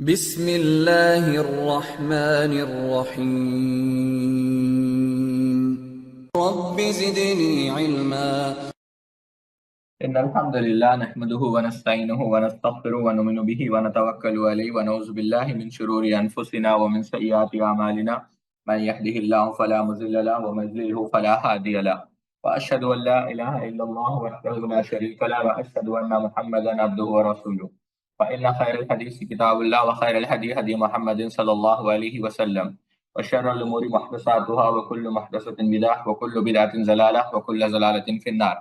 بسم اللہ الرحمن الرحیم رب زدنی علما إن الحمد لله نحمده ونستعينه ونستغفره ونؤمن به ونتوكل عليه ونعوذ بالله من شرور أنفسنا ومن سيئات أعمالنا من يهده الله فلا مضل له ومن يضلل فلا هادي له وأشهد أن لا إله إلا الله وحده لا شريك له وأشهد أن محمدا عبده ورسوله فإن خير الحديث كتاب الله وخير الهدي هدي محمد صلى الله عليه وسلم وشر الأمور محدثاتها وكل محدثة بدعة وكل بدعة ضلالة وكل ضلالة في النار.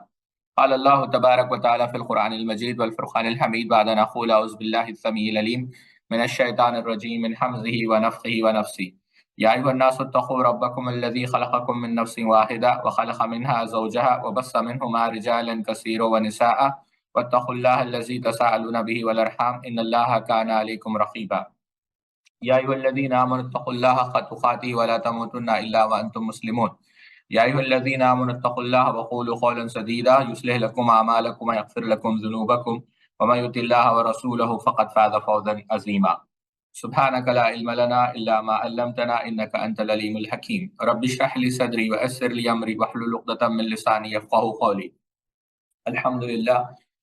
قال الله تبارك وتعالى في القرآن المجيد والفرقان الحميد بعد أن أقول أعوذ بالله السميع العليم من الشيطان الرجيم من حمزه ونفخه ونفسه يا أيها الناس اتقوا ربكم الذي خلقكم من نفس واحدة وخلق منها زوجها وبث منهما رجالا كثيرا ونساء واتقوا الله الذي تساءلون به والأرحام إن الله كان عليكم رقيبا يا أيها الذين آمنوا اتقوا الله حق تقاته ولا تموتن إلا وأنتم مسلمون يا أيها الذين آمنوا اتقوا الله وقولوا قولا سديدا يصلح لكم أعمالكم ويغفر لكم ذنوبكم ومن يطع الله ورسوله فقد فاز فوزا عظيما سبحانك لا علم لنا إلا ما علمتنا إنك أنت العليم الحكيم رب اشرح لي صدري ويسر لي أمري واحلل عقدة من لساني يفقهوا قولي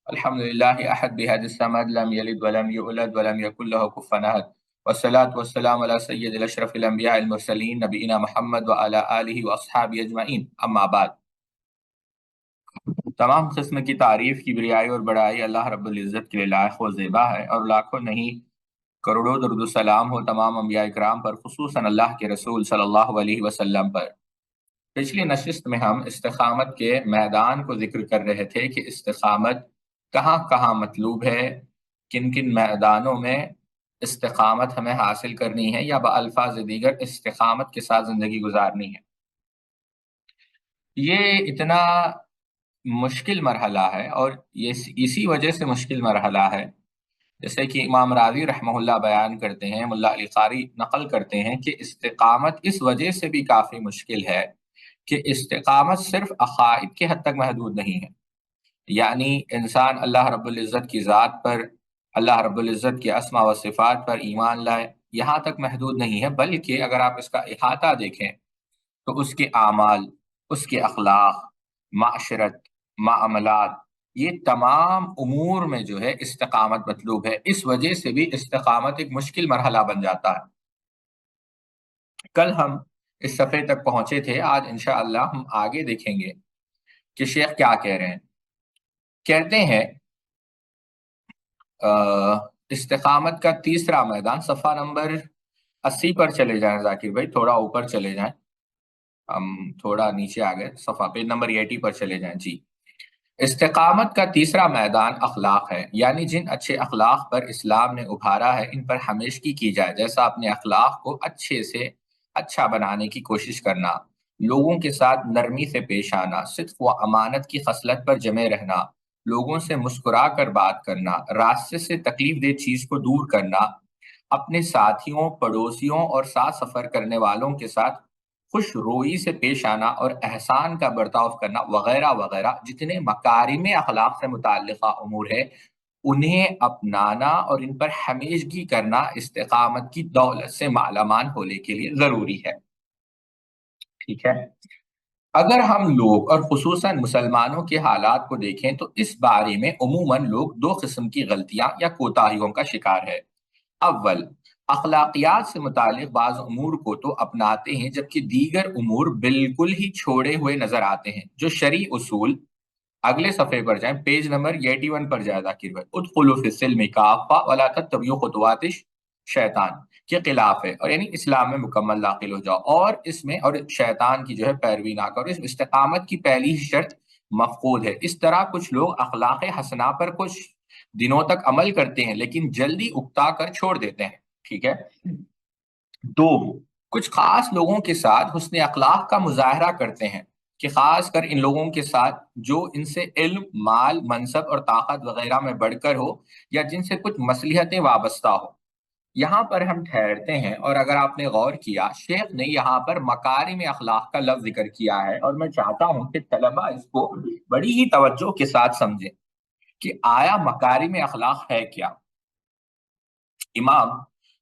الحمد لله أحد بهذا الصمد لم يلد ولم يولد ولم يكن له كفوا أحد والصلاة والسلام على سید الاشرف الانبیاء المرسلین نبینا محمد وعلی آلہ واصحابہ اجمعین اما بعد. تمام قسم کی تعریف، کبریائی اور بڑائی اللہ رب العزت کے لیے لائق و زیبا ہے، اور لاکھوں نہیں کروڑوں درود و سلام ہو تمام انبیاء اکرام پر، خصوصاً اللہ کے رسول صلی اللہ علیہ وسلم پر. پچھلی نشست میں ہم استقامت کے میدان کو ذکر کر رہے تھے کہ استقامت کہاں کہاں مطلوب ہے، کن کن میدانوں میں استقامت ہمیں حاصل کرنی ہے یا بألفاظ دیگر استقامت کے ساتھ زندگی گزارنی ہے. یہ اتنا مشکل مرحلہ ہے، اور یہ اسی وجہ سے مشکل مرحلہ ہے، جیسے کہ امام راضی رحمہ اللہ بیان کرتے ہیں، ملا علی قاری نقل کرتے ہیں کہ استقامت اس وجہ سے بھی کافی مشکل ہے کہ استقامت صرف عقائد کے حد تک محدود نہیں ہے. یعنی انسان اللہ رب العزت کی ذات پر، اللہ رب العزت کے اسماء و صفات پر ایمان لائے، یہاں تک محدود نہیں ہے، بلکہ اگر آپ اس کا احاطہ دیکھیں تو اس کے اعمال، اس کے اخلاق، معاشرت، معاملات، یہ تمام امور میں جو ہے استقامت مطلوب ہے. اس وجہ سے بھی استقامت ایک مشکل مرحلہ بن جاتا ہے. کل ہم اس صفحے تک پہنچے تھے، آج انشاءاللہ ہم آگے دیکھیں گے کہ شیخ کیا کہہ رہے ہیں. کہتے ہیں استقامت کا تیسرا میدان، صفحہ نمبر 80 پر چلے جائیں ذاکر بھائی، تھوڑا اوپر چلے جائیں، ہم تھوڑا نیچے آ گئے، صفحہ پیج نمبر 80 پر چلے جائیں. جی، استقامت کا تیسرا میدان اخلاق ہے، یعنی جن اچھے اخلاق پر اسلام نے ابھارا ہے ان پر ہمیشگی کی جائے، جیسا اپنے اخلاق کو اچھے سے اچھا بنانے کی کوشش کرنا، لوگوں کے ساتھ نرمی سے پیش آنا، صدق و امانت کی خصلت پر جمے رہنا، لوگوں سے مسکرا کر بات کرنا، راستے سے تکلیف دہ چیز کو دور کرنا، اپنے ساتھیوں، پڑوسیوں اور ساتھ سفر کرنے والوں کے ساتھ خوش روئی سے پیش آنا اور احسان کا برتاؤ کرنا وغیرہ وغیرہ. جتنے مکارم اخلاق سے متعلقہ امور ہے انہیں اپنانا اور ان پر ہمیشگی کرنا استقامت کی دولت سے مالامال ہونے کے لیے ضروری ہے. ٹھیک ہے، اگر ہم لوگ اور خصوصاً مسلمانوں کے حالات کو دیکھیں تو اس بارے میں عموماً لوگ دو قسم کی غلطیاں یا کوتاہیوں کا شکار ہے. اول، اخلاقیات سے متعلق بعض امور کو تو اپناتے ہیں جبکہ دیگر امور بالکل ہی چھوڑے ہوئے نظر آتے ہیں. جو شرعی اصول، اگلے صفحے پر جائیں، پیج نمبر 81 پر جائیں ذاکر بھائی، ادخلوا فی السلم کافہ ولا تتبعوا خطوات شیطان کے خلاف ہے، اور یعنی اسلام میں مکمل داخل ہو جاؤ اور اس میں اور شیطان کی جو ہے پیروی نہ کرو. اس استقامت کی پہلی شرط مفقود ہے. اس طرح کچھ لوگ اخلاق حسنہ پر کچھ دنوں تک عمل کرتے ہیں لیکن جلدی اکتا کر چھوڑ دیتے ہیں. ٹھیک ہے. دو، کچھ خاص لوگوں کے ساتھ حسن اخلاق کا مظاہرہ کرتے ہیں کہ خاص کر ان لوگوں کے ساتھ جو ان سے علم، مال، منصب اور طاقت وغیرہ میں بڑھ کر ہو یا جن سے کچھ مصلحتیں وابستہ ہو. یہاں پر ہم ٹھہرتے ہیں، اور اگر آپ نے غور کیا شیخ نے یہاں پر مکارم اخلاق کا لفظ ذکر کیا ہے، اور میں چاہتا ہوں کہ طلبہ اس کو بڑی ہی توجہ کے ساتھ سمجھیں کہ آیا مکارم اخلاق ہے کیا. امام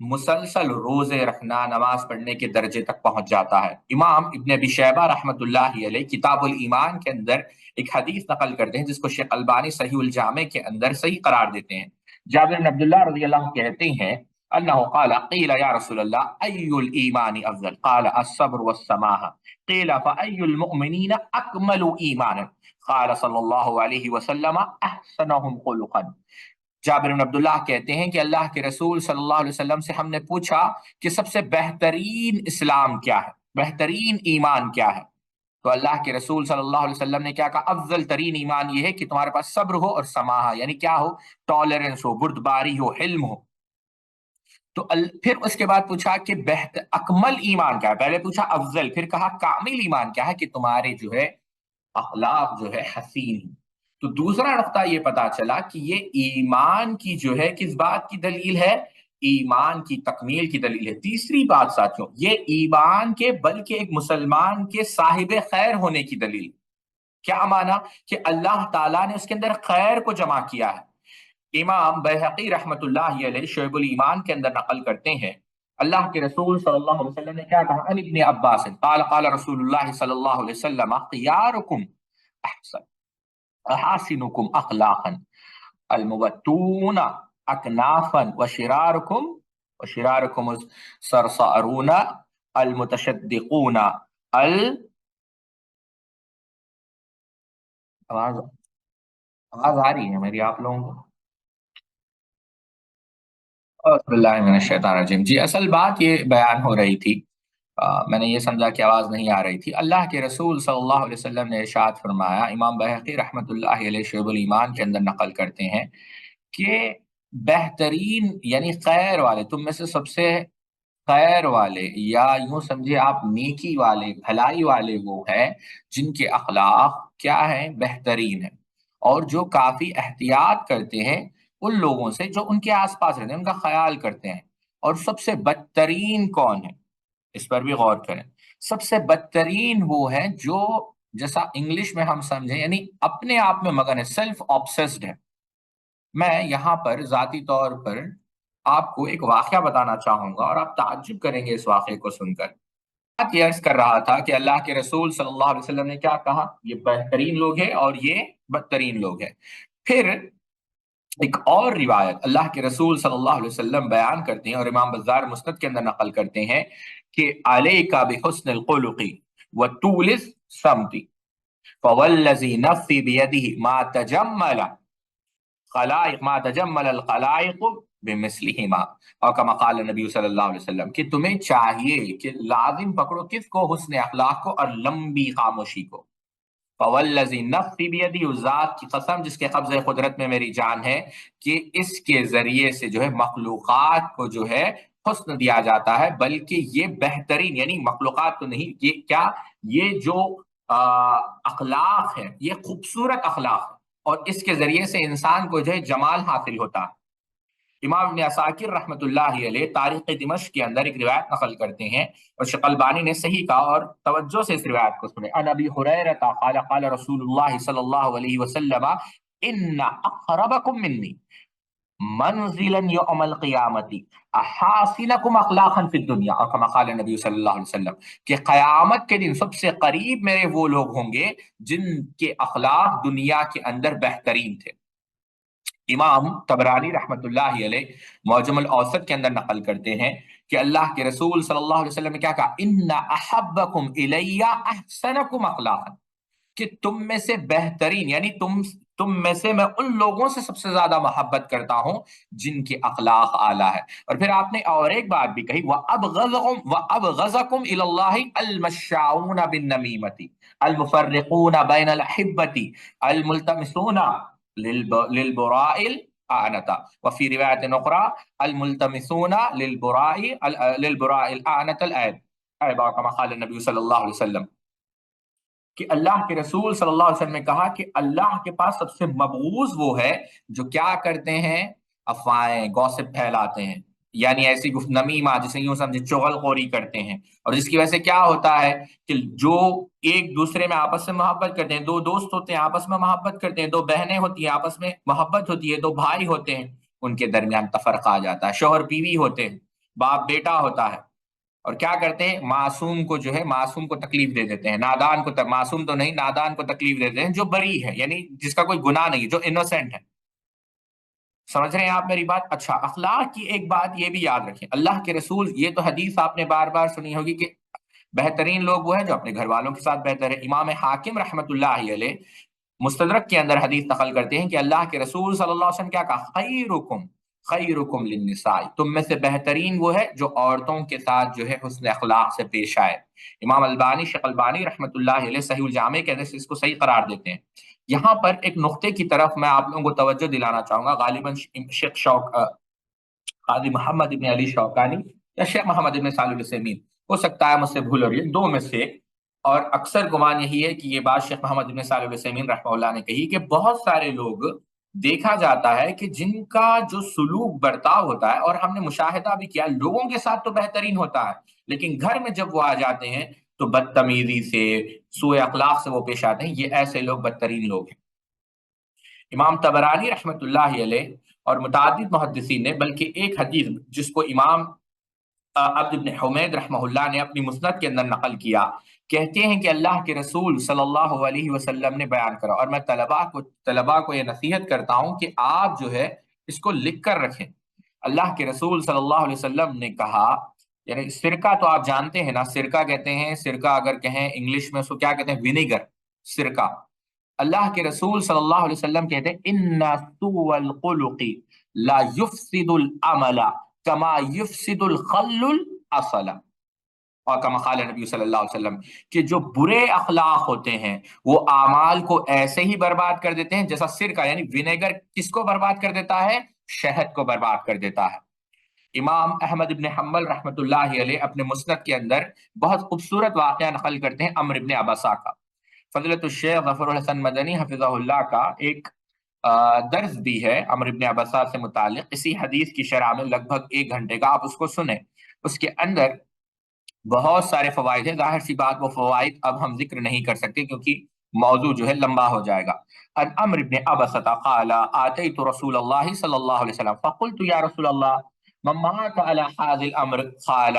مسلسل روزے رکھنا نماز پڑھنے کے درجے تک پہنچ جاتا ہے۔ امام ابن ابی شیبہ رحمۃ اللہ علیہ کتاب الایمان کے اندر ایک حدیث نقل کرتے ہیں جس کو شیخ البانی صحیح الجامع کے اندر صحیح قرار دیتے ہیں۔ جابر بن عبداللہ رضی اللہ عنہ کہتے ہیں انہ قال قیل یا رسول اللہ ای الایمان افضل قال الصبر والسماحہ قیل فای المؤمنین اکمل ایمانا قال صلی اللہ علیہ وسلم احسنهم خلقا۔ جابر بن عبداللہ کہتے ہیں کہ اللہ کے رسول صلی اللہ علیہ وسلم سے ہم نے پوچھا کہ سب سے بہترین اسلام کیا ہے، بہترین ایمان کیا ہے؟ تو اللہ کے رسول صلی اللہ علیہ وسلم نے کیا کہا؟ افضل ترین ایمان یہ ہے کہ تمہارے پاس صبر ہو اور سماحہ، یعنی کیا ہو؟ ٹالرنس ہو، بردباری ہو، حلم ہو۔ تو پھر اس کے بعد پوچھا کہ اکمل ایمان کیا ہے؟ پہلے پوچھا افضل، پھر کہا کامل ایمان کیا ہے؟ کہ تمہارے جو ہے اخلاق جو ہے حسین۔ تو دوسرا نقطہ یہ پتا چلا کہ یہ ایمان کی جو ہے کس بات کی دلیل ہے؟ ایمان کی تکمیل کی دلیل ہے۔ تیسری بات ساتھیوں، یہ ایمان کے بلکہ ایک مسلمان کے صاحب خیر ہونے کی دلیل۔ کیا مانا؟ کہ اللہ تعالیٰ نے اس کے اندر خیر کو جمع کیا ہے۔ امام بیہقی رحمۃ اللہ علیہ شعب الایمان کے اندر نقل کرتے ہیں اللہ کے رسول صلی اللہ علیہ وسلم نے کیا کہا؟ عن ابن عباس قال قال رسول اللہ صلی اللہ علیہ وسلم خیارکم احاسنکم اخلاقا المبتون اکنافا وشرارکم السرصارون المتشدقون آواز آ رہی ہے میری آپ لوگوں کو؟ اعوذ باللہ من الشیطان الرجیم۔ جی اصل بات یہ بیان ہو رہی تھی، میں نے یہ سمجھا کہ آواز نہیں آ رہی تھی۔ اللہ کے رسول صلی اللہ علیہ وسلم نے ارشاد فرمایا، امام بیہقی رحمۃ اللہ علیہ شعب الایمان کے اندر نقل کرتے ہیں کہ بہترین یعنی خیر والے، تم میں سے سب سے خیر والے یا یوں سمجھے آپ نیکی والے، بھلائی والے وہ ہیں جن کے اخلاق کیا ہیں؟ بہترین ہیں، اور جو کافی احتیاط کرتے ہیں ان لوگوں سے جو ان کے آس پاس رہتے ہیں، ان کا خیال کرتے ہیں۔ اور سب سے بدترین کون ہے؟ اس پر بھی غور کریں۔ سب سے بدترین وہ ہے جو جیسا انگلش میں ہم سمجھیں یعنی اپنے آپ میں مگن ہے، سیلف آبسیسڈ ہے۔ میں یہاں پر ذاتی طور پر آپ کو ایک واقعہ بتانا چاہوں گا اور آپ تعجب کریں گے اس واقعے کو سن کر۔ بات یہ عرض کر رہا تھا کہ اللہ کے رسول صلی اللہ علیہ وسلم نے کیا کہا؟ یہ بہترین لوگ ہیں اور یہ بدترین لوگ ہیں۔ پھر ایک اور روایت اللہ کے رسول صلی اللہ علیہ وسلم بیان کرتے ہیں اور امام بزار مسند کے اندر نقل کرتے ہیں کہ علیک بحسن الخلق وطول الصمت فوالذی نفسی بیدہ ما تجمل الخلائق بمثلہما، اور کما قال نبی صلی اللہ علیہ وسلم کہ تمہیں چاہیے کہ لازم پکڑو کس کو؟ حسن اخلاق کو اور لمبی خاموشی کو۔ فوالذی نفسی بیدہ، اس ذات کی قسم جس کے قبضہ قدرت میں میری جان ہے، کہ اس کے ذریعے سے جو ہے مخلوقات کو جو ہے حسن دیا جاتا ہے، بلکہ یہ بہترین یعنی مخلوقات تو نہیں، یہ کیا؟ یہ جو اخلاق ہے یہ خوبصورت اخلاق ہے، اور اس کے ذریعے سے انسان کو جو ہے جمال حاصل ہوتا ہے۔ امام ابن عساکر رحمۃ اللہ علیہ تاریخ دمشق کے اندر ایک روایت نقل کرتے ہیں اور شیخ البانی نے صحیح کہا، اور توجہ سے اس روایت کو سنیں۔ عن ابی ہریرہ قال قال رسول اللہ صلی اللہ علیہ وسلم ان اقربکم منی منزلا یوم القیامت احاسنکم اخلاقا فی الدنیا، اور کما قال نبی صلی اللہ علیہ وسلم کہ قیامت کے دن سب سے قریب میرے وہ لوگ ہوں گے جن کے اخلاق دنیا کے اندر بہترین تھے۔ امام طبرانی رحمۃ اللہ علیہ معجم الاوسط کے اندر نقل کرتے ہیں کہ اللہ کے رسول صلی اللہ علیہ وسلم نے کیا کہا؟ ان احبکم الی احسنکم اخلاقا، کہ تم میں سے بہترین یعنی تم میں سے میں ان لوگوں سے سب سے زیادہ محبت کرتا ہوں جن کے اخلاق اعلیٰ ہے۔ اور پھر آپ نے اور ایک بات بھی کہی، وَأَبْغَضَكُمْ إِلَى اللَّهِ الْمَشَّاؤُونَ بِالنَّمِيمَةِ الْمُفَرِّقُونَ بَيْنَ الْأَحِبَّةِ الْمُلْتَمِسُونَ لِلْبُرَاءِ الْأَعْنَةَ وفي رواية أخرى الملتمسون للبراء الأعنة العيب، كما قال النبي صلی اللہ علیہ وسلم کہ اللہ کے رسول صلی اللہ علیہ وسلم نے کہا کہ اللہ کے پاس سب سے مبغوض وہ ہے جو کیا کرتے ہیں؟ افواہیں، گوسپ پھیلاتے ہیں، یعنی ایسی نمیمہ جسے یوں سمجھے چغل خوری کرتے ہیں، اور جس کی وجہ سے کیا ہوتا ہے کہ جو ایک دوسرے میں آپس میں محبت کرتے ہیں، دو دوست ہوتے ہیں آپس میں محبت کرتے ہیں، دو بہنیں ہوتی ہیں آپس میں محبت ہوتی ہے، دو بھائی ہوتے ہیں ان کے درمیان تفرقہ آ جاتا ہے، شوہر بیوی ہوتے ہیں باپ بیٹا ہوتا ہے، اور کیا کرتے ہیں، معصوم کو جو ہے معصوم کو تکلیف دے دیتے ہیں، نادان کو معصوم تو نہیں، نادان کو تکلیف دیتے ہیں جو بری ہے، یعنی جس کا کوئی گناہ نہیں، جو انوسینٹ ہے۔ سمجھ رہے ہیں آپ میری بات؟ اچھا، اخلاق کی ایک بات یہ بھی یاد رکھیں، اللہ کے رسول، یہ تو حدیث آپ نے بار بار سنی ہوگی کہ بہترین لوگ وہ ہیں جو اپنے گھر والوں کے ساتھ بہتر ہے۔ امام حاکم رحمت اللہ علیہ مستدرک کے اندر حدیث نقل کرتے ہیں کہ اللہ کے رسول صلی اللہ علیہ وسلم کیا کہا، خیرکم خیرکم للنساء، تم میں سے بہترین وہ ہے جو عورتوں کے ساتھ جو ہے حسن اخلاق سے پیش آئے۔ امام البانی، شیخ البانی رحمت اللہ علیہ صحیح الجامع کے اندر سے اس کو صحیح قرار دیتے ہیں۔ یہاں پر ایک نقطے کی طرف میں آپ لوگوں کو توجہ دلانا چاہوں گا، غالباً شیخ قاضی محمد ابن علی شوکانی یا شیخ محمد ابن صالح العثیمین، ہو سکتا ہے مجھ سے بھول ہو رہی ہے، دو میں سے، اور اکثر گمان یہی ہے کہ یہ بات شیخ محمد ابن صالح العثیمین رحمہ اللہ نے کہی کہ بہت سارے لوگ دیکھا جاتا ہے کہ جن کا جو سلوک برتاؤ ہوتا ہے، اور ہم نے مشاہدہ بھی کیا، لوگوں کے ساتھ تو بہترین ہوتا ہے، لیکن گھر میں جب وہ آ جاتے ہیں تو بدتمیزی سے، سوء اخلاق سے وہ پیش آتے ہیں، یہ ایسے لوگ بدترین لوگ ہیں۔ امام طبرانی رحمت اللہ علیہ اور متعدد محدثین نے، بلکہ ایک حدیث جس کو امام عبد بن حمید رحمہ اللہ نے اپنی مسند کے اندر نقل کیا، کہتے ہیں کہ اللہ کے رسول صلی اللہ علیہ وسلم نے بیان کرا، اور میں طلباء کو یہ نصیحت کرتا ہوں کہ آپ جو ہے اس کو لکھ کر رکھیں۔ اللہ کے رسول صلی اللہ علیہ وسلم نے کہا، یعنی سرکہ تو آپ جانتے ہیں نا، سرکہ کہتے ہیں، سرکہ اگر کہیں انگلش میں اس کو کیا کہتے ہیں، ونیگر، سرکہ۔ اللہ کے رسول صلی اللہ علیہ وسلم کہتے ہیں ان سوء الخلق لا یفسد العمل کما یفسد الخل الاصل، اور کما قال نبی صلی اللہ علیہ وسلم، کہ جو برے اخلاق ہوتے ہیں وہ اعمال کو ایسے ہی برباد کر دیتے ہیں جیسا سرکہ یعنی ونیگر کس کو برباد کر دیتا ہے، شہد کو برباد کر دیتا ہے۔ امام احمد ابن حنبل رحمت اللہ علیہ اپنے مسند کے اندر بہت خوبصورت واقعہ نقل کرتے ہیں عمرو ابن عبسہ کا۔ فضلت الشیخ ظفر الحسن مدنی حفظہ اللہ کا ایک درس بھی ہے عمرو ابن عبسہ سے متعلق، اسی حدیث کی شرح میں، لگ بھگ 1 گھنٹے کا، آپ اس کو سنیں۔ اس کے اندر بہت سارے فوائد ہیں، ظاہر سی بات وہ فوائد اب ہم ذکر نہیں کر سکتے کیونکہ موضوع جو ہے لمبا ہو جائے گا۔ ان عمرو بن عبسہ قال آتیت رسول اللہ صلی اللہ علیہ وسلم فقلت یا رسول اللہ من معك على هذا الامر قال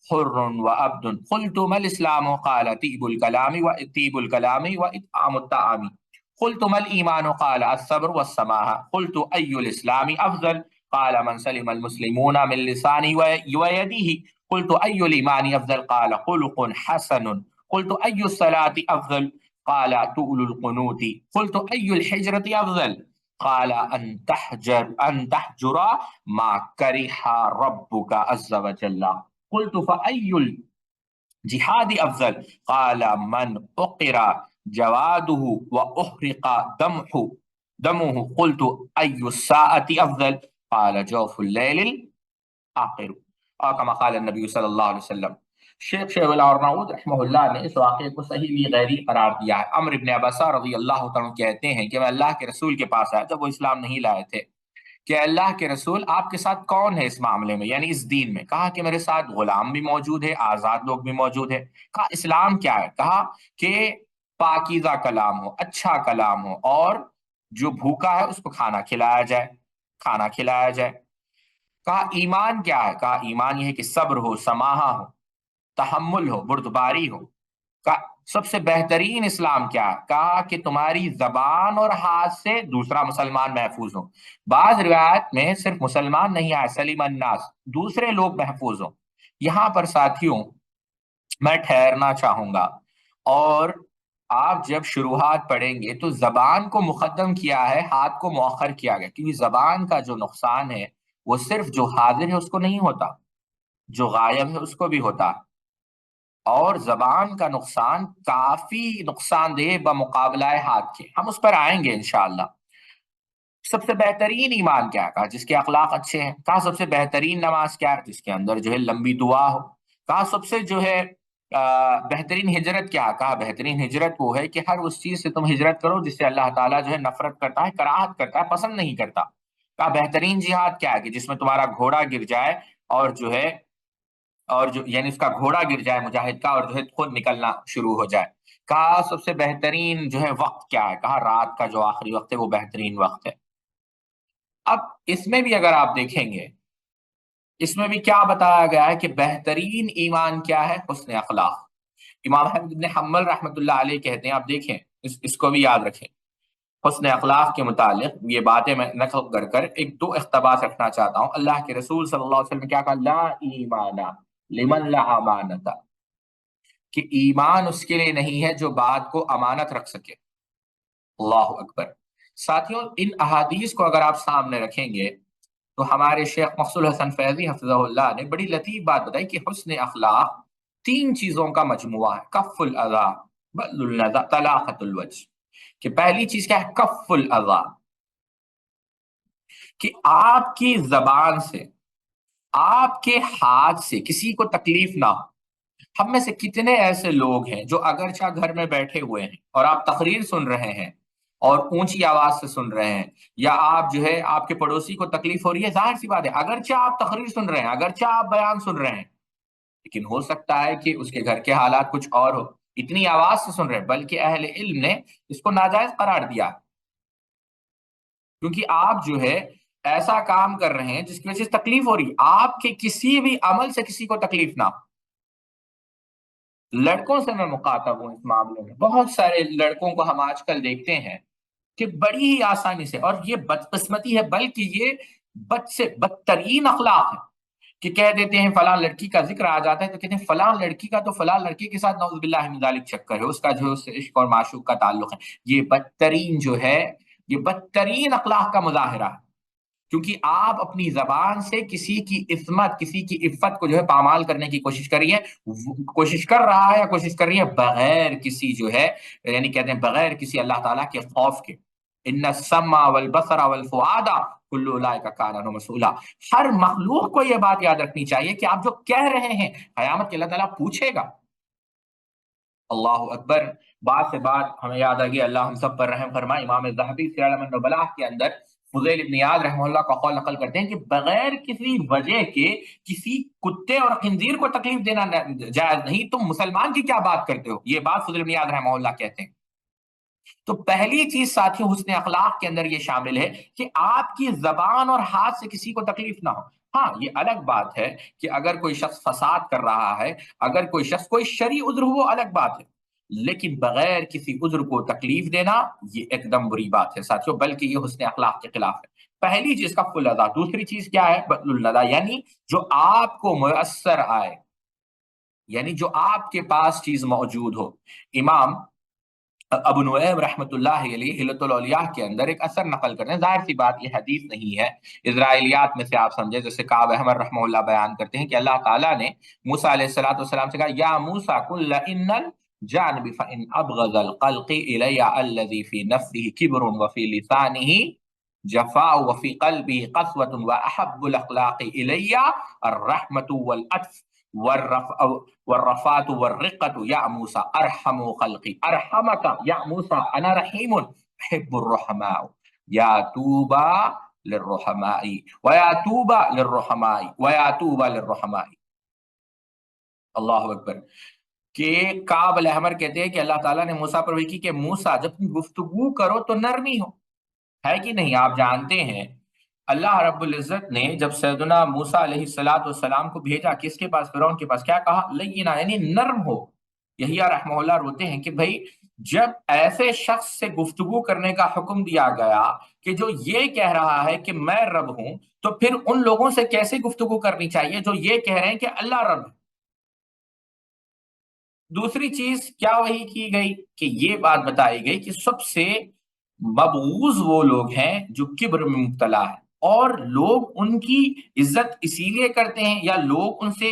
حر وعبد قلت ما الاسلام قال طيب الكلام وطيب الكلام واطعام الطعام قلت ما الايمان قال الصبر والسماحه قلت اي الاسلام افضل قال من سلم المسلمون من لسانه ويده قلت اي الايمان افضل قال خلق حسن قلت اي الصلاه افضل قال طول القنوت قلت اي الحجره افضل قال ان تحجر ما كره ربك عز وجل قلت فأي الجهاد افضل قال من اقر جواده واحرق دمه قلت اي الساعة افضل قال جوف الليل الاخر، اور كما قال النبی صلی اللہ علیہ وسلم۔ شیخ الارناؤوط رحمہ اللہ نے اس واقعے کو صحیح بھی غیری قرار دیا ہے۔ عمرو بن عبسہ رضی اللہ تعالیٰ کہتے ہیں کہ میں اللہ کے رسول کے پاس آیا جب وہ اسلام نہیں لائے تھے، کہ اللہ کے رسول آپ کے ساتھ کون ہے اس معاملے میں، یعنی اس دین میں؟ کہا کہ میرے ساتھ غلام بھی موجود ہے، آزاد لوگ بھی موجود ہے۔ کہا اسلام کیا ہے؟ کہا کہ پاکیزہ کلام ہو، اچھا کلام ہو، اور جو بھوکا ہے اس کو کھانا کھلایا جائے، کھانا کھلایا جائے۔ کہا ایمان کیا ہے؟ کہا ایمان یہ ہے کہ صبر ہو، سماحہ ہو، تحمل ہو، بردباری ہو۔ کہا سب سے بہترین اسلام کیا ہے؟ کہا کہ تمہاری زبان اور ہاتھ سے دوسرا مسلمان محفوظ ہو۔ بعض روایت میں صرف مسلمان نہیں آئے، سلیم الناس، دوسرے لوگ محفوظ ہوں۔ یہاں پر ساتھیوں میں ٹھہرنا چاہوں گا، اور آپ جب شروحات پڑھیں گے تو زبان کو مقدم کیا ہے، ہاتھ کو مؤخر کیا گیا، کیونکہ زبان کا جو نقصان ہے وہ صرف جو حاضر ہے اس کو نہیں ہوتا، جو غائب ہے اس کو بھی ہوتا ہے، اور زبان کا نقصان کافی نقصان دہ بمقابلہ ہاتھ کے، ہم اس پر آئیں گے انشاءاللہ۔ سب سے بہترین ایمان کیا ہے؟ کہا جس کے اخلاق اچھے ہیں۔ کہا سب سے بہترین نماز کیا ہے؟ جس کے اندر جو ہے لمبی دعا ہو۔ کہا سب سے جو ہے بہترین ہجرت کیا ہے؟ کہا بہترین ہجرت وہ ہے کہ ہر اس چیز سے تم ہجرت کرو جس سے اللہ تعالیٰ جو ہے نفرت کرتا ہے، کراہت کرتا ہے، پسند نہیں کرتا۔ کہا بہترین جہاد کیا ہے؟ کہ جس میں تمہارا گھوڑا گر جائے اور جو ہے یعنی اس کا گھوڑا گر جائے مجاہد کا، اور جو ہے خود نکلنا شروع ہو جائے۔ کہا سب سے بہترین جو ہے وقت کیا ہے؟ کہا رات کا جو آخری وقت ہے وہ بہترین وقت ہے۔ اب اس میں بھی اگر آپ دیکھیں گے اس میں بھی کیا بتایا گیا ہے کہ بہترین ایمان کیا ہے؟ حسن اخلاق۔ امام احمد بن حنبل رحمۃ اللہ علیہ کہتے ہیں، آپ دیکھیں اس کو بھی یاد رکھیں، حسن اخلاق کے متعلق یہ باتیں میں نقل کر کر ایک دو اقتباس رکھنا چاہتا ہوں۔ اللہ کے رسول صلی اللہ علیہ وسلم نے کیا کہا؟ لا ایمان لمن لا امانت، کہ ایمان اس کے لیے نہیں ہے جو بات کو امانت رکھ سکے۔ اللہ اکبر۔ ساتھیوں، ان احادیث کو اگر آپ سامنے رکھیں گے تو ہمارے شیخ مقصود حسن فیضی حفظہ اللہ نے بڑی لطیف بات بتائی کہ حسن اخلاق تین چیزوں کا مجموعہ ہے: کف الاذى، بذل الندى، طلاقۃ الوجہ۔ کہ پہلی چیز کیا ہے؟ کف الاذى، کہ آپ کی زبان سے، آپ کے ہاتھ سے کسی کو تکلیف نہ ہو۔ ہم میں سے کتنے ایسے لوگ ہیں جو اگرچہ گھر میں بیٹھے ہوئے ہیں اور آپ تقریر سن رہے ہیں اور اونچی آواز سے سن رہے ہیں، یا آپ جو ہے آپ کے پڑوسی کو تکلیف ہو رہی ہے، ظاہر سی بات ہے اگرچہ آپ تقریر سن رہے ہیں، اگرچہ آپ بیان سن رہے ہیں، لیکن ہو سکتا ہے کہ اس کے گھر کے حالات کچھ اور ہو، اتنی آواز سے سن رہے ہیں، بلکہ اہل علم نے اس کو ناجائز قرار دیا، کیونکہ آپ جو ہے ایسا کام کر رہے ہیں جس کی وجہ سے تکلیف ہو رہی ہے، آپ کے کسی بھی عمل سے کسی کو تکلیف نہ ہو۔ لڑکوں سے میں مخاطب ہوں اس معاملے میں، بہت سارے لڑکوں کو ہم آج کل دیکھتے ہیں کہ بڑی ہی آسانی سے، اور یہ بدقسمتی ہے بلکہ یہ بد سے بدترین اخلاق ہے، کہ کہہ دیتے ہیں فلاں لڑکی کا ذکر آ جاتا ہے تو کہتے ہیں فلاں لڑکی کا تو فلاں لڑکی کے ساتھ نعوذ باللہ من ذالک چکر ہے، اس کا جو ہے اس سے عشق اور معشوق کا تعلق ہے۔ یہ بدترین جو ہے، یہ بدترین اخلاق کا مظاہرہ ہے، کیونکہ آپ اپنی زبان سے کسی کی عصمت، کسی کی عفت کو جو ہے پامال کرنے کی کوشش کریے، کوشش کر رہا ہے یا کوشش کر رہی ہے بغیر کسی جو ہے، یعنی کہتے ہیں بغیر کسی اللہ تعالیٰ کے خوف کے۔ ان السمع والبصر والفؤاد کل اولئک کان عنہ مسئولا۔ ہر مخلوق کو یہ بات یاد رکھنی چاہیے کہ آپ جو کہہ رہے ہیں قیامت کے اللہ تعالیٰ پوچھے گا۔ اللہ اکبر۔ بات سے بات ہمیں یاد آ گئی، اللہ ہم سب پر رحم فرمائے، امام ذہبی سیر اعلام النبلاء کے اندر فضیل ابن عیاض رحمہ اللہ کا قول نقل کرتے ہیں کہ بغیر کسی وجہ کے کسی کتے اور خنزیر کو تکلیف دینا جائز نہیں، تم مسلمان کی کیا بات کرتے ہو؟ یہ بات فضیل ابن عیاض رحمہ اللہ کہتے ہیں۔ تو پہلی چیز ساتھیوں حسن اخلاق کے اندر یہ شامل ہے کہ آپ کی زبان اور ہاتھ سے کسی کو تکلیف نہ ہو۔ ہاں، یہ الگ بات ہے کہ اگر کوئی شخص فساد کر رہا ہے، اگر کوئی شخص کوئی شرعی عذر ہو، وہ الگ بات ہے، لیکن بغیر کسی عذر کو تکلیف دینا یہ ایک دم بری بات ہے ساتھیوں، بلکہ یہ حسن اخلاق کے خلاف ہے۔ پہلی چیز کا فل ادا۔ دوسری چیز کیا ہے؟ بدل الندا، یعنی جو آپ کو میسر آئے، یعنی جو آپ کے پاس چیز موجود ہو۔ امام ابو نعیم رحمۃ اللہ علیہ ہلۃ الاولیاء کے اندر ایک اثر نقل کرتے ہیں، ظاہر سی بات یہ حدیث نہیں ہے، اسرائیلیات میں سے آپ سمجھے، جیسے کعب احمد رحمہ اللہ بیان کرتے ہیں کہ اللہ تعالیٰ نے موسیٰ علیہ السلام سے کہا یا موسیٰ قل ان الجانب فان ابغض الخلق الی الذی فی نفسہ کبر وفی لسانہ جفاء وفی قلبہ قسوۃ واحب الاخلاق الی الرحمۃ والعطف والرفات والرقت یا موسیٰ ارحم خلقی ارحمک یا موسیٰ انا رحیم احب الرحماء یا توبا للرحماء ویا توبا للرحماء ویا توبا للرحماء۔ اللہ اکبر۔ کہ کعب الاحمر کہتے ہیں کہ اللہ تعالیٰ نے موسیٰ پر وحی کی کہ موسیٰ جب تم گفتگو کرو تو نرمی ہو، ہے کہ نہیں؟ آپ جانتے ہیں اللہ رب العزت نے جب سیدنا موسیٰ علیہ السلام کو بھیجا کس کے پاس؟ فرعون کے پاس، کیا کہا؟ لینا، یعنی نرم ہو۔ یحییٰ رحمہ اللہ روتے ہیں کہ بھائی جب ایسے شخص سے گفتگو کرنے کا حکم دیا گیا کہ جو یہ کہہ رہا ہے کہ میں رب ہوں، تو پھر ان لوگوں سے کیسے گفتگو کرنی چاہیے جو یہ کہہ رہے ہیں کہ اللہ رب ہے؟ دوسری چیز کیا وحی کی گئی کہ یہ بات بتائی گئی کہ سب سے مبغوض وہ لوگ ہیں جو کبر میں مبتلا ہے، اور لوگ ان کی عزت اسی لیے کرتے ہیں، یا لوگ ان سے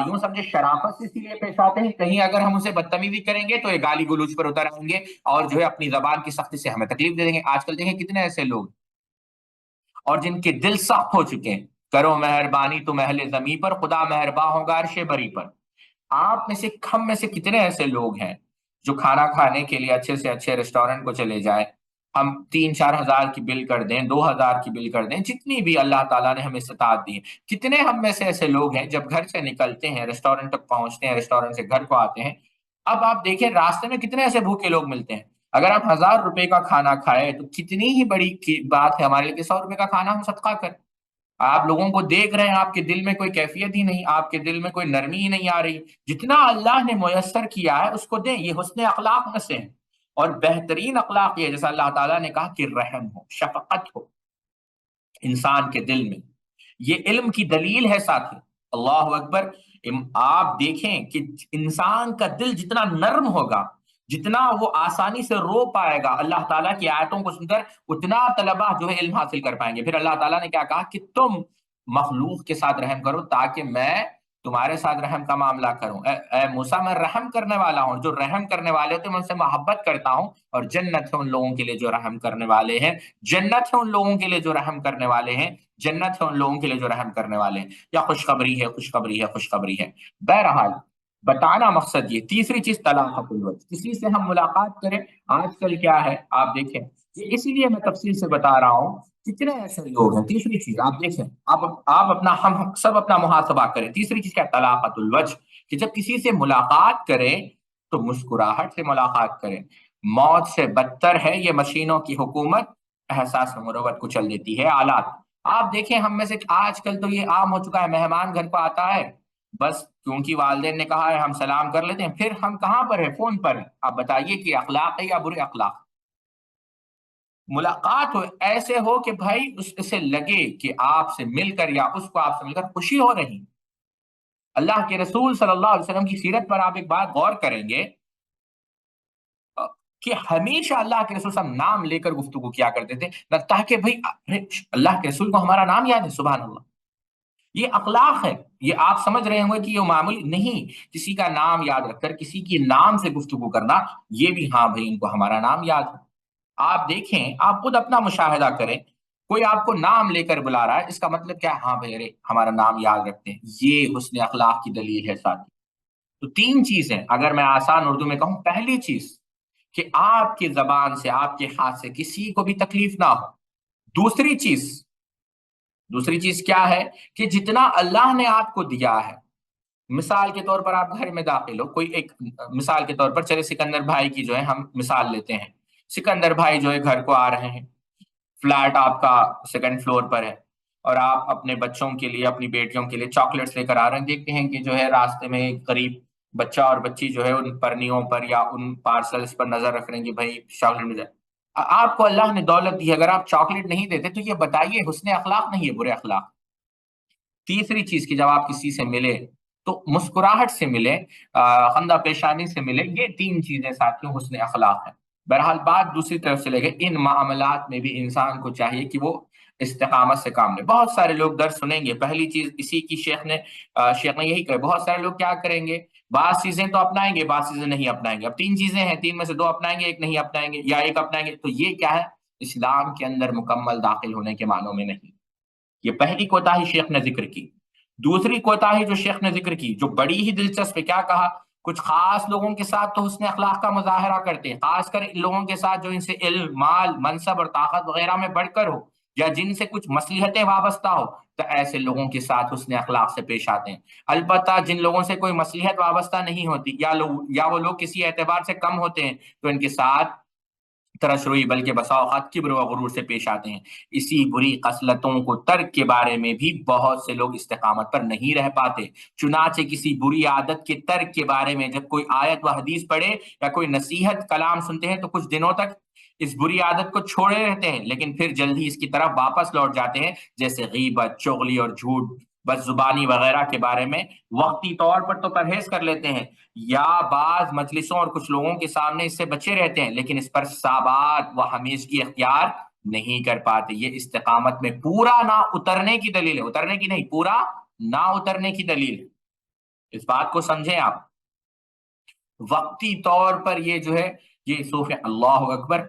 یوں سمجھے شرافت سے اسی لیے پیش آتے ہیں، کہیں اگر ہم اسے بدتمیزی کریں گے تو یہ گالی گلوچ پر اتر آئیں گے اور جو ہے اپنی زبان کی سختی سے ہمیں تکلیف دے دیں گے۔ آج کل دیکھیں کتنے ایسے لوگ اور جن کے دل سخت ہو چکے ہیں، کرو مہربانی تم اہل زمین پر، خدا مہرباں ہوگا عرش بری پر۔ آپ میں سے ہم میں سے کتنے ایسے لوگ ہیں جو کھانا کھانے کے لیے اچھے سے اچھے ریسٹورنٹ کو چلے جائیں، ہم 3-4 ہزار کی بل کر دیں، 2 ہزار کی بل کر دیں، جتنی بھی اللہ تعالیٰ نے ہمیں استطاعت دی ہے۔ کتنے ہم میں سے ایسے لوگ ہیں جب گھر سے نکلتے ہیں ریسٹورنٹ تک پہنچتے ہیں، ریسٹورنٹ سے گھر کو آتے ہیں، اب آپ دیکھیں راستے میں کتنے ایسے بھوکے لوگ ملتے ہیں۔ اگر آپ 1000 روپے کا کھانا کھائے تو کتنی ہی بڑی بات ہے ہمارے لیے کہ 100 روپے کا کھانا ہم صدقہ کریں۔ آپ لوگوں کو دیکھ رہے ہیں، آپ کے دل میں کوئی کیفیت ہی نہیں، آپ کے دل میں کوئی نرمی ہی نہیں آ رہی۔ جتنا اللہ نے میسر کیا ہے اس کو دیں، یہ حسن اخلاق میں سے ہے۔ اور بہترین اخلاق یہ ہے، جیسا اللہ تعالیٰ نے کہا کہ رحم ہو، شفقت ہو انسان کے دل میں۔ یہ علم کی دلیل ہے ساتھی، اللہ اکبر۔ آپ دیکھیں کہ انسان کا دل جتنا نرم ہوگا، جتنا وہ آسانی سے رو پائے گا اللہ تعالیٰ کی آیتوں کو سن کر، اتنا طلبہ جو ہے علم حاصل کر پائیں گے۔ پھر اللہ تعالیٰ نے کیا کہا کہ تم مخلوق کے ساتھ رحم کرو تاکہ میں تمہارے ساتھ رحم کا معاملہ کروں۔ اے موسیٰ، میں رحم کرنے والا ہوں، جو رحم کرنے والے ہوتے ہیں میں ان سے محبت کرتا ہوں، اور جنت ہے ان لوگوں کے لیے جو رحم کرنے والے ہیں، جنت ہے ان لوگوں کے لیے جو رحم کرنے والے ہیں، جنت ہے ان لوگوں کے لیے جو رحم کرنے والے ہیں۔ یا خوشخبری ہے، خوشخبری ہے، خوشخبری ہے۔ بہرحال بتانا مقصد یہ۔ تیسری چیز طلاقۃ الوجہ، کسی سے ہم ملاقات کریں، آج کل کیا ہے آپ دیکھیں، یہ اسی لیے میں تفصیل سے بتا رہا ہوں، کتنے ایسے لوگ ہیں۔ تیسری چیز آپ دیکھیں، آپ اپنا، ہم سب اپنا محاسبہ کریں۔ تیسری چیز کیا؟ طلاقۃ الوجہ، کہ جب کسی سے ملاقات کریں تو مسکراہٹ سے ملاقات کریں۔ موت سے بدتر ہے یہ مشینوں کی حکومت، احساس مروت کچل دیتی ہے آلات۔ آپ دیکھیں ہم میں سے آج کل تو یہ عام ہو چکا ہے، مہمان گھر کو آتا ہے، بس کیونکہ والدین نے کہا ہے ہم سلام کر لیتے ہیں، پھر ہم کہاں پر ہیں؟ فون پر ہیں۔ آپ بتائیے کہ اخلاق ہے یا برے اخلاق؟ ملاقات ہو، ایسے ہو کہ بھائی اس سے لگے کہ آپ سے مل کر یا اس کو آپ سے مل کر خوشی ہو رہی۔ اللہ کے رسول صلی اللہ علیہ وسلم کی سیرت پر آپ ایک بات غور کریں گے کہ ہمیشہ اللہ کے رسول صلی اللہ علیہ وسلم نام لے کر گفتگو کیا کرتے تھے، لگتا ہے کہ بھائی اللہ کے رسول کو ہمارا نام یاد ہے، سبحان اللہ۔ یہ اخلاق ہے، یہ آپ سمجھ رہے ہوں گے کہ یہ معمولی نہیں، کسی کا نام یاد رکھ کر کسی کی نام سے گفتگو کرنا، یہ بھی ہاں بھائی ان کو ہمارا نام یاد ہے۔ آپ دیکھیں، آپ خود اپنا مشاہدہ کریں، کوئی آپ کو نام لے کر بلا رہا ہے، اس کا مطلب کیا ہے؟ ہاں بھائی ارے ہمارا نام یاد رکھتے ہیں، یہ حسن اخلاق کی دلیل ہے ساتھی۔ تو تین چیزیں اگر میں آسان اردو میں کہوں، پہلی چیز کہ آپ کی زبان سے، آپ کے ہاتھ سے کسی کو بھی تکلیف نہ ہو۔ دوسری چیز، دوسری چیز کیا ہے کہ جتنا اللہ نے آپ کو دیا ہے، مثال کے طور پر آپ گھر میں داخل ہو، کوئی ایک مثال کے طور پر چلے سکندر بھائی کی جو ہے ہم مثال لیتے ہیں، سکندر بھائی جو ہے گھر کو آ رہے ہیں، فلیٹ آپ کا سیکنڈ فلور پر ہے، اور آپ اپنے بچوں کے لیے، اپنی بیٹیوں کے لیے چاکلیٹس لے کر آ رہے ہیں، دیکھتے ہیں کہ جو ہے راستے میں ایک قریب بچہ اور بچی جو ہے ان پرنیوں پر یا ان پارسلز پر نظر رکھ رہے ہیں کہ بھائی چاکلیٹ مل جائے۔ آپ کو اللہ نے دولت دی ہے، اگر آپ چاکلیٹ نہیں دیتے تو یہ بتائیے حسن اخلاق نہیں ہے، برے اخلاق؟ تیسری چیز کی جب آپ کسی سے ملے تو مسکراہٹ سے ملے، خندہ پیشانی سے ملے، یہ تین چیزیں ساتھیوں حسن اخلاق ہے۔ بہرحال بات دوسری طرف سے لے گئے، ان معاملات میں بھی انسان کو چاہیے کہ وہ استقامت سے کام لے۔ بہت سارے لوگ درس سنیں گے، پہلی چیز اسی کی شیخ نے یہی کہا، بہت سارے لوگ کیا کریں گے، بعض چیزیں تو اپنائیں گے، بعض چیزیں نہیں اپنائیں گے۔ اب تین چیزیں ہیں، تین میں سے دو اپنائیں گے، ایک نہیں اپنائیں گے، یا ایک اپنائیں گے، تو یہ کیا ہے؟ اسلام کے اندر مکمل داخل ہونے کے معنوں میں نہیں۔ یہ پہلی کوتاہی شیخ نے ذکر کی۔ دوسری کوتاہی جو شیخ نے ذکر کی، جو بڑی ہی دلچسپ ہے، کیا کہا؟ کچھ خاص لوگوں کے ساتھ تو حسن اخلاق کا مظاہرہ کرتے ہیں، خاص کر ان لوگوں کے ساتھ جو ان سے علم، مال، منصب اور طاقت وغیرہ میں بڑھ کر ہو، یا جن سے کچھ مصلحتیں وابستہ ہو، تو ایسے لوگوں کے ساتھ حسن اخلاق سے پیش آتے ہیں۔ البتہ جن لوگوں سے کوئی مصلحت وابستہ نہیں ہوتی، یا وہ لوگ کسی اعتبار سے کم ہوتے ہیں، تو ان کے ساتھ ترش روئی بلکہ بسا اوقات کبر و غرور سے پیش آتے ہیں۔ اسی بری خصلتوں کو ترک کے بارے میں بھی بہت سے لوگ استقامت پر نہیں رہ پاتے۔ چنانچہ کسی بری عادت کے ترک کے بارے میں جب کوئی آیت و حدیث پڑھے یا کوئی نصیحت کلام سنتے ہیں تو کچھ دنوں تک اس بری عادت کو چھوڑے رہتے ہیں، لیکن پھر جلد ہی اس کی طرف واپس لوٹ جاتے ہیں، جیسے غیبت، چغلی اور جھوٹ، بد زبانی وغیرہ کے بارے میں وقتی طور پر تو پرہیز کر لیتے ہیں، یا بعض مجلسوں اور کچھ لوگوں کے سامنے اس سے بچے رہتے ہیں، لیکن اس پر ثبات و ہمیشگی اختیار نہیں کر پاتے۔ یہ استقامت میں پورا نہ اترنے کی دلیل ہے، اترنے کی نہیں، پورا نہ اترنے کی دلیل ہے۔ اس بات کو سمجھیں آپ، وقتی طور پر یہ جو ہے یہ صوفیہ، اللہ اکبر۔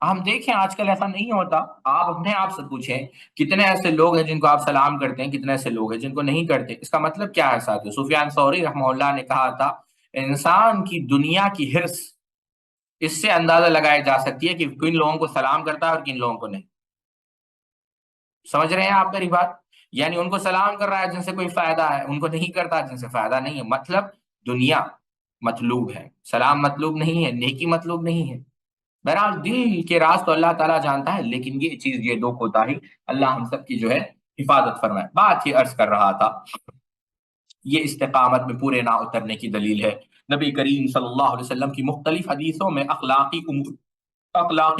ہم دیکھیں آج کل ایسا نہیں ہوتا، آپ اپنے آپ سے پوچھیں کتنے ایسے لوگ ہیں جن کو آپ سلام کرتے ہیں، کتنے ایسے لوگ ہیں جن کو نہیں کرتے۔ اس کا مطلب کیا ہے ساتھیو؟ سفیان ثوری رحمہ اللہ نے کہا تھا، انسان کی دنیا کی ہرس اس سے اندازہ لگایا جا سکتی ہے کہ کن لوگوں کو سلام کرتا ہے اور کن لوگوں کو نہیں۔ سمجھ رہے ہیں آپ میری بات؟ یعنی ان کو سلام کر رہا ہے جن سے کوئی فائدہ ہے، ان کو نہیں کرتا جن سے فائدہ نہیں ہے۔ مطلب دنیا مطلوب ہے، سلام مطلوب نہیں ہے، نیکی مطلوب نہیں ہے۔ بہرحال دل کے راز تو اللہ تعالیٰ جانتا ہے، لیکن یہ چیز، یہ دو کوتاہی اللہ ہم سب کی جو ہے حفاظت فرمائے. بات یہ عرض کر رہا تھا، یہ استقامت میں پورے نہ اترنے کی دلیل ہے نبی کریم صلی اللہ علیہ وسلم کی مختلف حدیثوں میں اخلاقی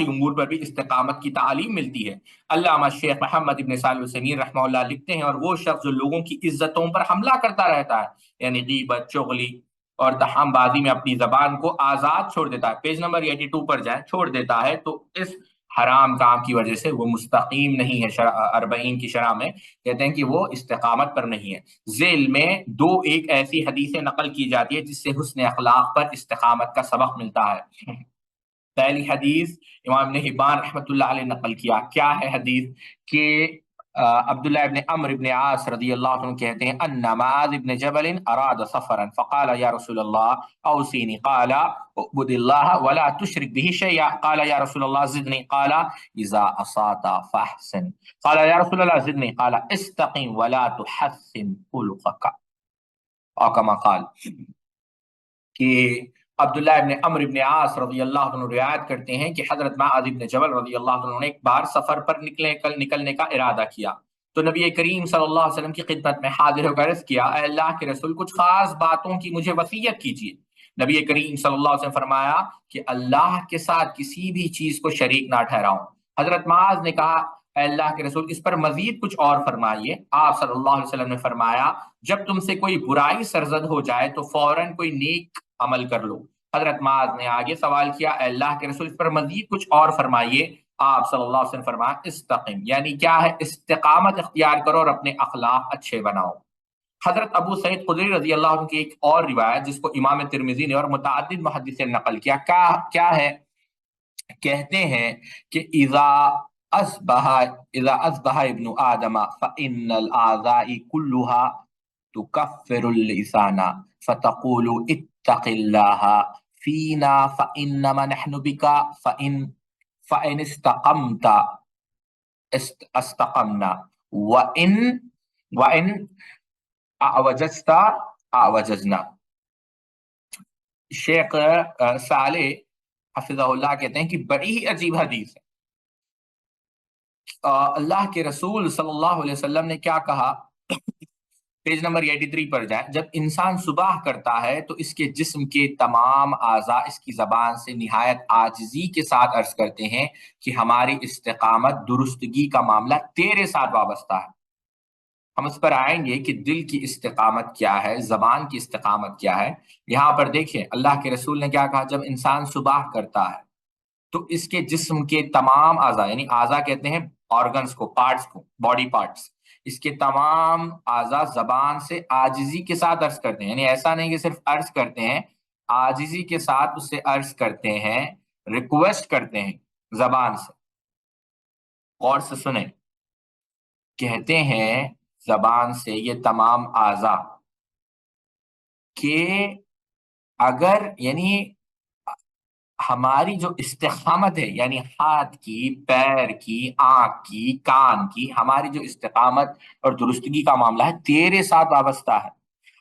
امور پر بھی استقامت کی تعلیم ملتی ہے. علامہ شیخ محمد ابن صالح العثیمین رحمہ اللہ لکھتے ہیں، اور وہ شخص جو لوگوں کی عزتوں پر حملہ کرتا رہتا ہے، یعنی غیبت، چغلی اور دہام بازی میں اپنی زبان کو آزاد چھوڑ دیتا ہے، پیج نمبر 82 پر جائیں، چھوڑ دیتا ہے، تو اس حرام کام کی وجہ سے وہ مستقیم نہیں ہے. 40 کی شرح میں کہتے ہیں کہ وہ استقامت پر نہیں ہے. ذیل میں ایک ایسی حدیثیں نقل کی جاتی ہے جس سے حسن اخلاق پر استقامت کا سبق ملتا ہے. پہلی حدیث امام ابن حبان رحمۃ اللہ علیہ نقل کیا ہے حدیث کہ عبداللہ ابن عمرو ابن عاص رضی اللہ عنہ کہتے ہیں ان معاذ ابن جبل اراد سفرا فقال یا رسول اللہ اوصینی، قال اعبد اللہ ولا تشرک به شیئا، قال یا رسول اللہ زدنی، قال اذا اصات فاحسن، قال یا رسول اللہ زدنی، قال استقم ولا تحسن خلقك، اور کما قال. کہ عبداللہ ابن عمرو ابن عاص رضی اللہ عنہ روایت کرتے ہیں کہ حضرت معاذ ابن جبل رضی اللہ عنہ نے ایک بار سفر پر نکلنے کا ارادہ کیا، تو نبی کریم صلی اللہ علیہ وسلم کی خدمت میں حاضر ہو کر عرض کیا، اے اللہ کے رسول کچھ خاص باتوں کی مجھے وصیت کیجیے. نبی کریم صلی اللہ علیہ وسلم فرمایا کہ اللہ کے ساتھ کسی بھی چیز کو شریک نہ ٹھہراؤں. حضرت معاذ نے کہا، اے اللہ کے رسول اس پر مزید کچھ اور فرمائیے. آپ صلی اللہ علیہ وسلم نے فرمایا، جب تم سے کوئی برائی سرزد ہو جائے تو فوراً کوئی نیک عمل کر لو. حضرت معاذ نے آگے سوال کیا، اے اللہ کے رسول اس پر مزید کچھ اور فرمائیے. آپ صلی اللہ علیہ وسلم فرمایا استقم، یعنی کیا ہے، استقامت اختیار کرو اور اپنے اخلاق اچھے بناؤ. حضرت ابو سعید خدری رضی اللہ عنہ کی ایک اور روایت جس کو امام ترمذی نے اور متعدد محدثین نے نقل کیا ہے، کہتے ہیں کہ اذا اصبح ابن آدم فإن الآذاء كلها تكفر اللسان فتقول اتق الله فينا فإنما نحن بك فإن استقمت استقمنا وإن أعوجزت أعوجزنا. شیخ صالح حفظہ اللہ کہتے ہیں کہ بڑی ہی عجیب حدیث ہے. اللہ کے رسول صلی اللہ علیہ وسلم نے کیا کہا، پیج نمبر 83 پر جائیں. جب انسان صبح کرتا ہے تو اس کے جسم کے تمام اعضاء اس کی زبان سے نہایت عاجزی کے ساتھ عرض کرتے ہیں کہ ہماری استقامت، درستگی کا معاملہ تیرے ساتھ وابستہ ہے. ہم اس پر آئیں گے کہ دل کی استقامت کیا ہے، زبان کی استقامت کیا ہے. یہاں پر دیکھیں اللہ کے رسول نے کیا کہا، جب انسان صبح کرتا ہے تو اس کے جسم کے تمام اعضاء، یعنی اعضاء کہتے ہیں آرگنز کو، پارٹس کو، باڈی پارٹس، اس کے تمام اعضاء زبان سے عاجزی کے ساتھ عرض کرتے ہیں. یعنی ایسا نہیں کہ صرف عرض کرتے ہیں، عاجزی کے ساتھ اس سے عرض کرتے ہیں، ریکویسٹ کرتے ہیں زبان سے. غور سے سنیں، کہتے ہیں زبان سے یہ تمام اعضاء کہ اگر یعنی ہماری جو استقامت ہے، یعنی ہاتھ کی، پیر کی، آنکھ کی، کان کی، ہماری جو استقامت اور درستگی کا معاملہ ہے تیرے ساتھ وابستہ ہے.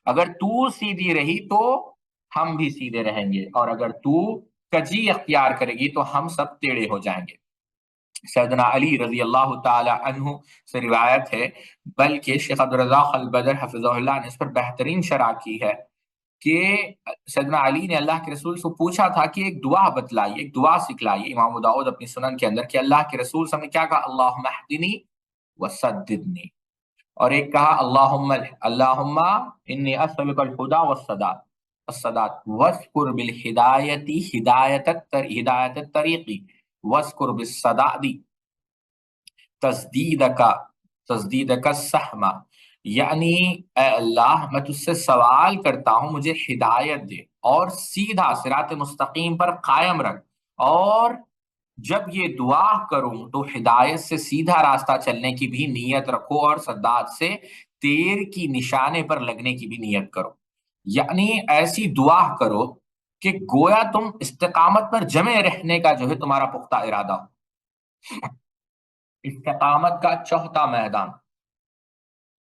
اگر تو سیدھی رہی تو ہم بھی سیدھے رہیں گے، اور اگر تو کجی اختیار کرے گی تو ہم سب ٹیڑھے ہو جائیں گے. سیدنا علی رضی اللہ تعالی عنہ سے روایت ہے، بلکہ شیخ عبدالرزاق البدر حفظہ اللہ نے اس پر بہترین شرح کی ہے کہ سیدنا علی نے اللہ کے رسول سے پوچھا تھا کہ ایک دعا بتلائیے، ایک دعا سکھلائیے. امام ابو داؤد اپنی سنن کے اندر کہ اللہ کے رسول صلی اللہ علیہ وسلم نے کیا کہا، اللہم اہدنی وسددنی، اور ایک کہا اللہم انی اسألک الہدی والسداد واذکر بالہدایت ہدایت الطریق واذکر بالسداد تسدیدک السہم. یعنی اے اللہ میں تجھ سے سوال کرتا ہوں مجھے ہدایت دے اور سیدھا صراط مستقیم پر قائم رکھ، اور جب یہ دعا کروں تو ہدایت سے سیدھا راستہ چلنے کی بھی نیت رکھو اور سداد سے تیر کی نشانے پر لگنے کی بھی نیت کرو. یعنی ایسی دعا کرو کہ گویا تم استقامت پر جمے رہنے کا جو ہے تمہارا پختہ ارادہ ہو. استقامت کا چوتھا میدان،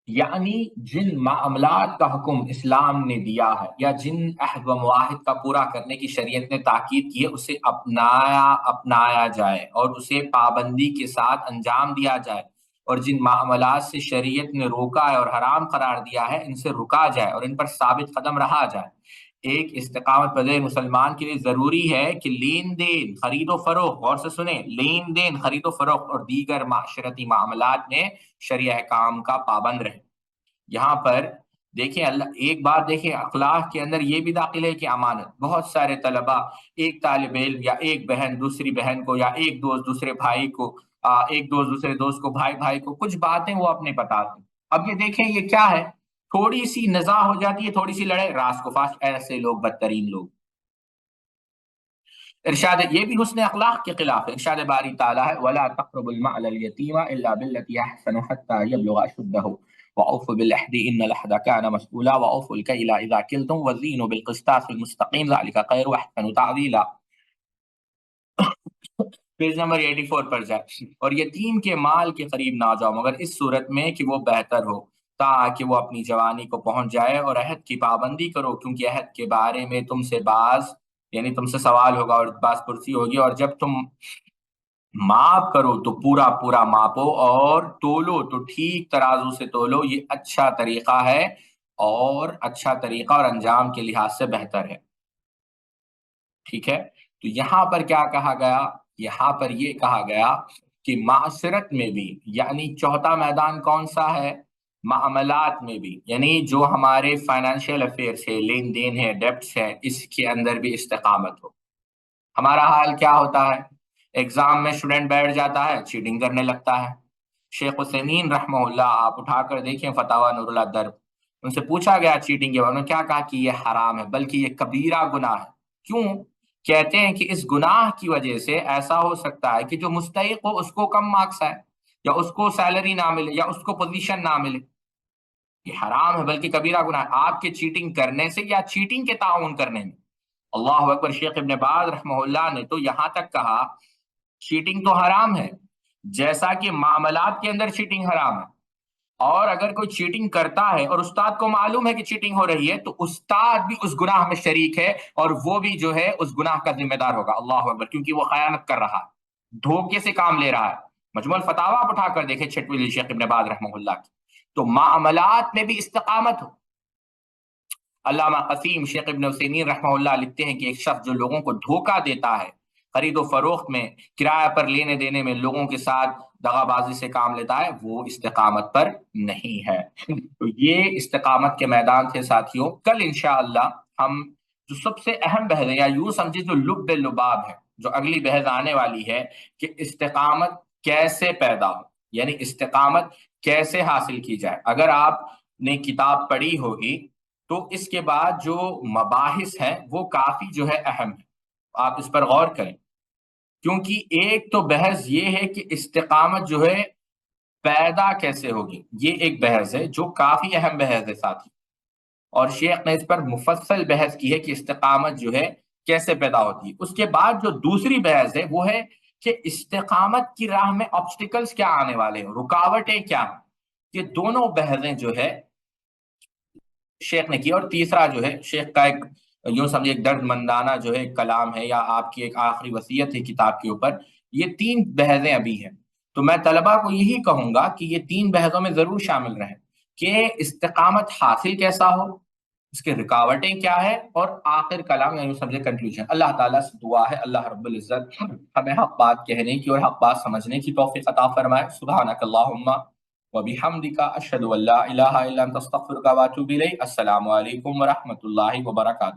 یعنی جن معاملات کا حکم اسلام نے دیا ہے یا جن عہد و معاہد کا پورا کرنے کی شریعت نے تاکید کی ہے اسے اپنایا جائے اور اسے پابندی کے ساتھ انجام دیا جائے. اور جن معاملات سے شریعت نے روکا ہے اور حرام قرار دیا ہے ان سے رکا جائے اور ان پر ثابت قدم رہا جائے۔ ایک استقامت پذیر مسلمان کے لیے ضروری ہے کہ لین دین، خرید و فروخت، غور سے سنیں، لین دین، خرید و فروخت اور دیگر معاشرتی معاملات میں شرعی احکام کا پابند رہے۔ یہاں پر دیکھیں اللہ ایک بات دیکھیں، اخلاق کے اندر یہ بھی داخل ہے کہ امانت۔ بہت سارے طلباء، ایک طالب علم یا ایک بہن دوسری بہن کو، یا ایک دوست دوسرے بھائی کو، ایک دوست دوسرے دوست کو، بھائی بھائی کو کچھ باتیں وہ اپنے بتاتے ہیں۔ اب یہ دیکھیں یہ کیا ہے، تھوڑی سی نزاع ہو جاتی ہے، تھوڑی سی لڑائی، راس کو فاش، ایسے لوگ بدترین لوگ۔ ارشاد یہ بھی حسن اخلاق کے خلاف ہے۔ ارشاد باری تعالیٰ ہے وَلَا تَقْرَبُوا الْمَالَ الْيَتِيمَ إِلَّا بِالَّتِي أَحْسَنُ حَتَّى يَبْلُغَ أَشُدَّهُ وَأَوْفُوا بِالْعَهْدِ إِنَّ الْعَهْدَ كَانَ مَسْئُولًا وَأَوْفُوا الْكَيْلَ إِذَا كِلْتُمْ وَزِنُوا بِالْقِسْطَاسِ الْمُسْتَقِيمِ ذَلِكَ خَيْرٌ وَأَحْسَنُ تَعْوِيلًا۔ پیج نمبر 84 پر جائے، اور یتیم کے مال کے قریب نہ جاؤ مگر اس صورت میں کہ وہ بہتر ہو، تاکہ وہ اپنی جوانی کو پہنچ جائے، اور عہد کی پابندی کرو کیونکہ عہد کے بارے میں تم سے تم سے سوال ہوگا اور باز پرسی ہوگی، اور جب تم ماپ کرو تو پورا پورا ماپو، اور تولو تو ٹھیک ترازو سے تولو، یہ اچھا طریقہ ہے، اور اچھا طریقہ اور انجام کے لحاظ سے بہتر ہے۔ ٹھیک ہے، تو یہاں پر کیا کہا گیا، یہاں پر یہ کہا گیا کہ معاشرت میں بھی، یعنی چوتھا میدان کون سا ہے، معاملات میں بھی، یعنی جو ہمارے فائنینشیل افیئرس ہے، لین دین ہے، ڈیپٹس ہے، اس کے اندر بھی استقامت ہو۔ ہمارا حال کیا ہوتا ہے، ایگزام میں اسٹوڈنٹ بیٹھ جاتا ہے، چیٹنگ کرنے لگتا ہے۔ شیخ عثیمین رحمہ اللہ، آپ اٹھا کر دیکھیں فتاوی نور اللہ درب، ان سے پوچھا گیا چیٹنگ کے بارے میں، کیا کہا کہ یہ حرام ہے، بلکہ یہ کبیرہ گناہ ہے۔ کیوں؟ کہتے ہیں کہ اس گناہ کی وجہ سے ایسا ہو سکتا ہے کہ جو مستحق ہو اس کو کم مارکس آئے، یا اس کو سیلری نہ ملے، یا اس کو پوزیشن نہ ملے۔ یہ حرام ہے بلکہ کبیرہ گناہ ہے، آپ کے چیٹنگ کرنے سے یا چیٹنگ کے تعاون کرنے میں۔ اللہ اکبر۔ شیخ ابن باز رحمہ اللہ نے تو یہاں تک کہا چیٹنگ تو حرام ہے، جیسا کہ معاملات کے اندر چیٹنگ حرام ہے، اور اگر کوئی چیٹنگ کرتا ہے اور استاد کو معلوم ہے کہ چیٹنگ ہو رہی ہے تو استاد بھی اس گناہ میں شریک ہے، اور وہ بھی جو ہے اس گناہ کا ذمہ دار ہوگا۔ اللہ اکبر، کیونکہ وہ خیانت کر رہا ہے، دھوکے سے کام لے رہا ہے۔ مجموع الفتاوی آپ اٹھا کر دیکھیں 6ویں شیخ ابن باز رحمہ اللہ کی۔ تو معاملات میں بھی استقامت ہو۔ علامہ قسیم شیخ ابن عثیمین رحمہ اللہ لکھتے ہیں کہ ایک شخص جو لوگوں کو دھوکہ دیتا ہے، خرید و فروخت میں، کرایہ پر لینے دینے میں لوگوں کے ساتھ دغا بازی سے کام لیتا ہے، وہ استقامت پر نہیں ہے۔ تو یہ استقامت کے میدان تھے ساتھیوں۔ کل انشاءاللہ ہم جو سب سے اہم بحث ہے، یا یوں سمجھے جو لب لباب ہے، جو اگلی بحث آنے والی ہے کہ استقامت کیسے پیدا ہو، یعنی استقامت کیسے حاصل کی جائے۔ اگر آپ نے کتاب پڑھی ہوگی تو اس کے بعد جو مباحث ہیں وہ کافی جو ہے اہم ہے، آپ اس پر غور کریں، کیونکہ ایک تو بحث یہ ہے کہ استقامت جو ہے پیدا کیسے ہوگی، یہ ایک بحث ہے جو کافی اہم بحث ہے ساتھی، اور شیخ نے اس پر مفصل بحث کی ہے کہ استقامت جو ہے کیسے پیدا ہوتی ہے۔ اس کے بعد جو دوسری بحث ہے وہ ہے کہ استقامت کی راہ میں آبسٹیکلز کیا آنے والے ہیں، رکاوٹیں کیا ہیں۔ یہ دونوں بحثیں جو ہے شیخ نے کی، اور تیسرا جو ہے شیخ کا ایک یوں سمجھے ایک درد مندانہ جو ہے کلام ہے، یا آپ کی ایک آخری وصیت ہے کتاب کے اوپر۔ یہ 3 بحثیں ابھی ہیں، تو میں طلبہ کو یہی کہوں گا کہ یہ 3 بحثوں میں ضرور شامل رہیں کہ استقامت حاصل کیسا ہو، اس کے رکاوٹیں کیا ہے، اور آخر کلام یوں سمجھے کنکلوژن۔ اللہ تعالیٰ سے دعا ہے اللہ رب العزت ہمیں حق بات کہنے کی اور حق بات سمجھنے کی توفیق عطا فرمائے۔ سبحانک اللہم وبحمدک اشہد ان لا الہ الا انت استغفرک واتوب الیک۔ السلام علیکم ورحمۃ اللہ وبرکاتہ۔